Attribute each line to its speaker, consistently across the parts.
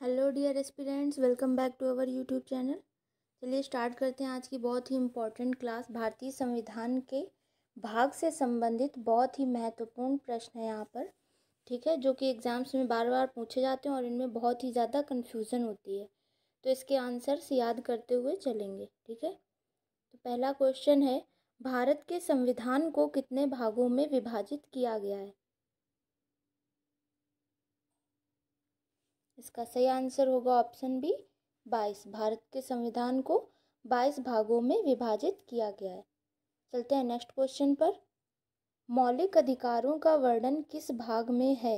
Speaker 1: Hello dear aspirants, welcome back to our YouTube channel. चलिए start करते हैं आज की बहुत ही इम्पोर्टेंट क्लास। भारतीय संविधान के भाग से संबंधित बहुत ही महत्वपूर्ण प्रश्न है यहाँ पर, ठीक है, जो कि एग्जाम्स में बार बार पूछे जाते हैं और इनमें बहुत ही ज़्यादा कन्फ्यूज़न होती है। तो इसके आंसर्स याद करते हुए चलेंगे, ठीक है। तो पहला क्वेश्चन है, भारत के संविधान को कितने भागों में विभाजित किया गया है? इसका सही आंसर होगा ऑप्शन बी 22। भारत के संविधान को 22 भागों में विभाजित किया गया है। चलते हैं नेक्स्ट क्वेश्चन पर। मौलिक अधिकारों का वर्णन किस भाग में है?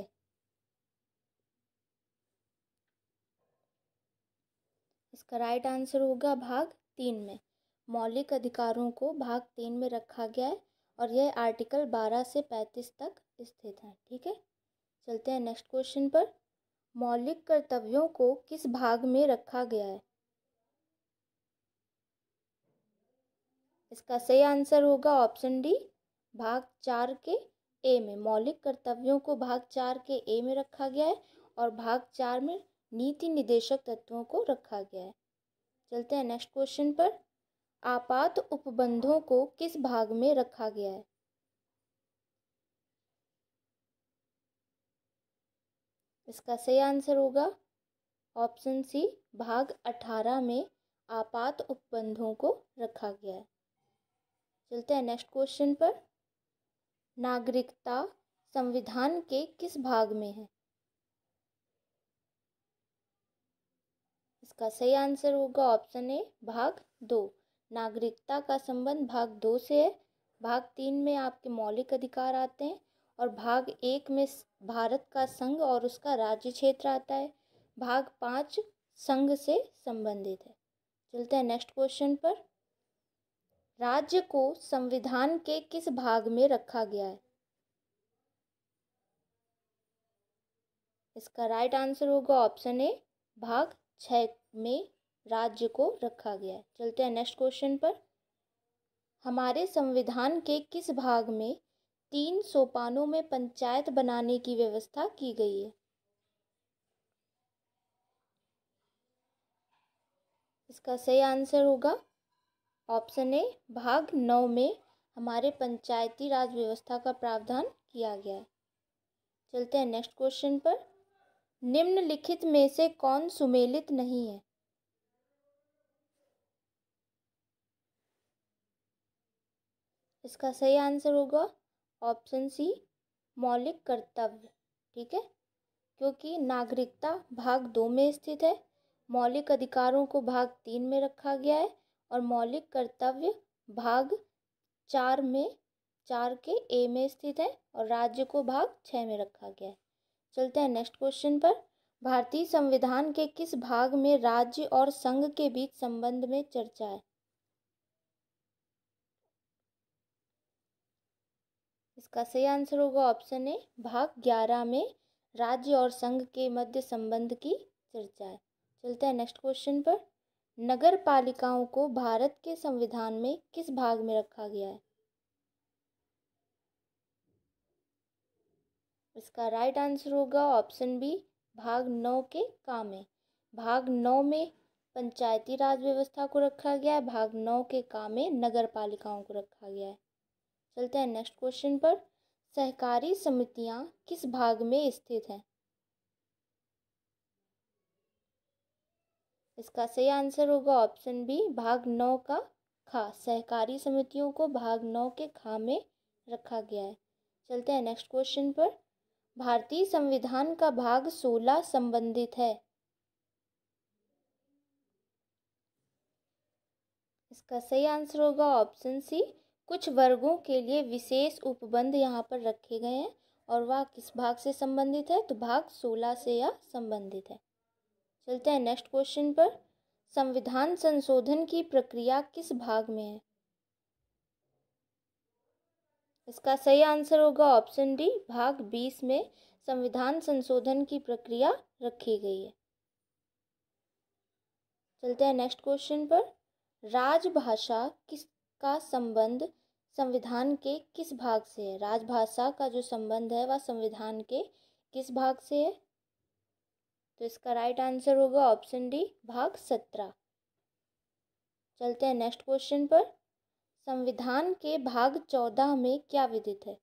Speaker 1: इसका राइट आंसर होगा भाग 3 में। मौलिक अधिकारों को भाग 3 में रखा गया है और यह आर्टिकल 12 से 35 तक स्थित है, ठीक है। चलते हैं नेक्स्ट क्वेश्चन पर। मौलिक कर्तव्यों को किस भाग में रखा गया है? इसका सही आंसर होगा ऑप्शन डी भाग 4 के ए में। मौलिक कर्तव्यों को भाग 4 के ए में रखा गया है और भाग 4 में नीति निदेशक तत्वों को रखा गया है। चलते हैं नेक्स्ट क्वेश्चन पर। आपात उपबंधों को किस भाग में रखा गया है? इसका सही आंसर होगा ऑप्शन सी भाग 18 में आपात उपबंधों को रखा गया है। चलते हैं नेक्स्ट क्वेश्चन पर। नागरिकता संविधान के किस भाग में है? इसका सही आंसर होगा ऑप्शन ए भाग 2। नागरिकता का संबंध भाग 2 से है। भाग 3 में आपके मौलिक अधिकार आते हैं और भाग 1 में भारत का संघ और उसका राज्य क्षेत्र आता है। भाग 5 संघ से संबंधित है। चलते हैं नेक्स्ट क्वेश्चन पर। राज्य को संविधान के किस भाग में रखा गया है? इसका राइट आंसर होगा ऑप्शन ए भाग 6 में राज्य को रखा गया है। चलते हैं नेक्स्ट क्वेश्चन पर। हमारे संविधान के किस भाग में 3 सोपानों में पंचायत बनाने की व्यवस्था की गई है? इसका सही आंसर होगा ऑप्शन ए भाग 9 में हमारे पंचायती राज व्यवस्था का प्रावधान किया गया है। चलते हैं नेक्स्ट क्वेश्चन पर। निम्नलिखित में से कौन सुमेलित नहीं है? इसका सही आंसर होगा ऑप्शन सी मौलिक कर्तव्य, ठीक है, क्योंकि नागरिकता भाग 2 में स्थित है, मौलिक अधिकारों को भाग 3 में रखा गया है और मौलिक कर्तव्य भाग 4 में 4 के ए में स्थित है और राज्य को भाग 6 में रखा गया है। चलते हैं नेक्स्ट क्वेश्चन पर। भारतीय संविधान के किस भाग में राज्य और संघ के बीच संबंध में चर्चा है? इसका सही आंसर होगा ऑप्शन ए भाग 11 में राज्य और संघ के मध्य संबंध की चर्चा है। चलते हैं नेक्स्ट क्वेश्चन पर। नगर पालिकाओं को भारत के संविधान में किस भाग में रखा गया है? इसका राइट आंसर होगा ऑप्शन बी भाग 9 के का में। भाग 9 में पंचायती राज व्यवस्था को रखा गया है, भाग 9 के का में नगर पालिकाओं को रखा गया है। चलते हैं नेक्स्ट क्वेश्चन पर। सहकारी समितियां किस भाग में स्थित हैं? इसका सही आंसर होगा ऑप्शन बी भाग 9 का खा। सहकारी समितियों को भाग 9 के खा में रखा गया है। चलते हैं नेक्स्ट क्वेश्चन पर। भारतीय संविधान का भाग 16 संबंधित है। इसका सही आंसर होगा ऑप्शन सी कुछ वर्गों के लिए विशेष उपबंध यहाँ पर रखे गए हैं और वह किस भाग से संबंधित है? तो भाग 16 से यह संबंधित है। चलते हैं नेक्स्ट क्वेश्चन पर। संविधान संशोधन की प्रक्रिया किस भाग में है? इसका सही आंसर होगा ऑप्शन डी भाग 20 में संविधान संशोधन की प्रक्रिया रखी गई है। चलते हैं नेक्स्ट क्वेश्चन पर। राजभाषा किसका संबंध संविधान के किस भाग से है? राजभाषा का जो संबंध है वह संविधान के किस भाग से है? तो इसका राइट आंसर होगा ऑप्शन डी, भाग 17। चलते हैं नेक्स्ट क्वेश्चन पर। संविधान के भाग 14 में क्या विधित है?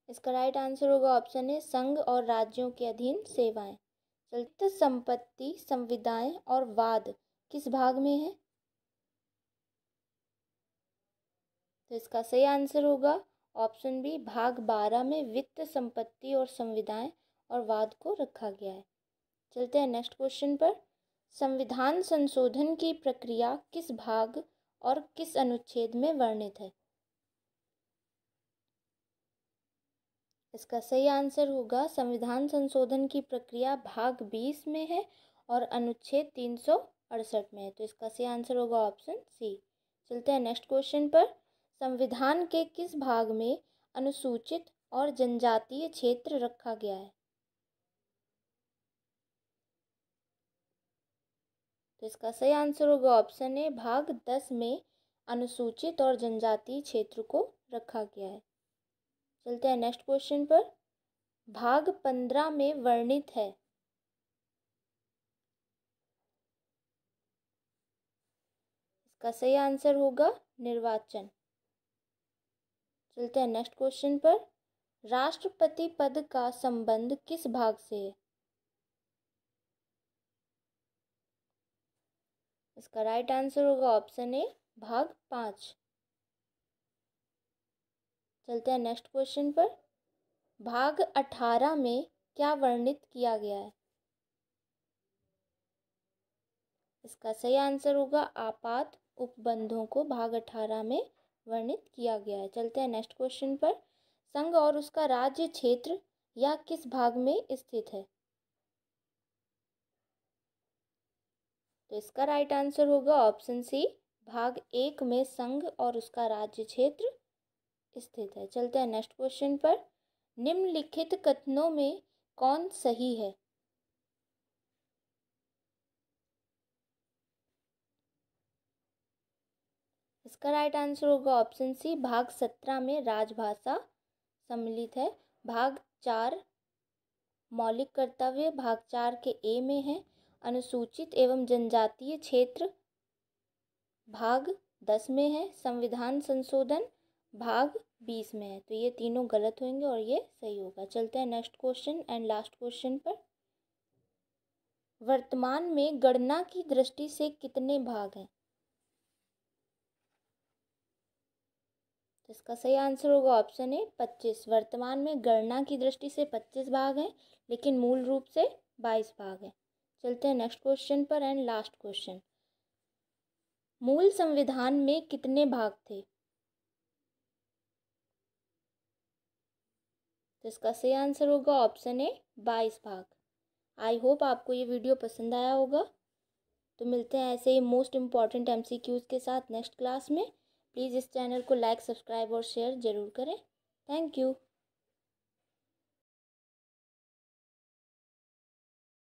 Speaker 1: इसका राइट आंसर होगा ऑप्शन ए, संघ और राज्यों के अधीन सेवाएं। चलते संपत्ति, संविदाएं और वाद किस भाग में है? तो इसका सही आंसर होगा ऑप्शन बी, भाग 12 में वित्त, संपत्ति और संविदाएं और वाद को रखा गया है। चलते हैं नेक्स्ट क्वेश्चन पर। संविधान संशोधन की प्रक्रिया किस भाग और किस अनुच्छेद में वर्णित है? इसका सही आंसर होगा संविधान संशोधन की प्रक्रिया भाग 20 में है और अनुच्छेद 368 में है। तो इसका सही आंसर होगा ऑप्शन सी। चलते हैं नेक्स्ट क्वेश्चन पर। संविधान के किस भाग में अनुसूचित और जनजातीय क्षेत्र रखा गया है? तो इसका सही आंसर होगा ऑप्शन ए, भाग 10 में अनुसूचित और जनजातीय क्षेत्र को रखा गया है। चलते हैं नेक्स्ट क्वेश्चन पर। भाग 15 में वर्णित है। इसका सही आंसर होगा निर्वाचन। चलते हैं नेक्स्ट क्वेश्चन पर। राष्ट्रपति पद का संबंध किस भाग से है? इसका राइट आंसर होगा ऑप्शन ए, भाग 5। चलते हैं नेक्स्ट क्वेश्चन पर। भाग 18 में क्या वर्णित किया गया है? इसका सही आंसर होगा आपात उपबंधों को भाग 18 में वर्णित किया गया है। चलते हैं नेक्स्ट क्वेश्चन पर। संघ और उसका राज्य क्षेत्र या किस भाग में स्थित है? तो इसका राइट आंसर होगा ऑप्शन सी, भाग 1 में संघ और उसका राज्य क्षेत्र स्थित है। चलते हैं नेक्स्ट क्वेश्चन पर। निम्नलिखित कथनों में कौन सही है? इसका राइट आंसर होगा ऑप्शन सी, भाग 17 में राजभाषा सम्मिलित है। भाग 4 मौलिक कर्तव्य भाग 4 के ए में है। अनुसूचित एवं जनजातीय क्षेत्र भाग 10 में है। संविधान संशोधन भाग 20 में है। तो ये तीनों गलत होंगे और ये सही होगा। चलते हैं next question and last question पर। वर्तमान में गणना की दृष्टि से कितने भाग हैं? तो इसका सही आंसर होगा ऑप्शन ए, 25। वर्तमान में गणना की दृष्टि से 25 भाग हैं, लेकिन मूल रूप से 22 भाग हैं। चलते हैं नेक्स्ट क्वेश्चन पर एंड लास्ट क्वेश्चन। मूल संविधान में कितने भाग थे? तो इसका सही आंसर होगा ऑप्शन ए, 22 भाग। आई होप आपको ये वीडियो पसंद आया होगा। तो मिलते हैं ऐसे ही मोस्ट इम्पॉर्टेंट MCQs के साथ नेक्स्ट क्लास में। प्लीज़ इस चैनल को लाइक, सब्सक्राइब और शेयर ज़रूर करें। Thank you.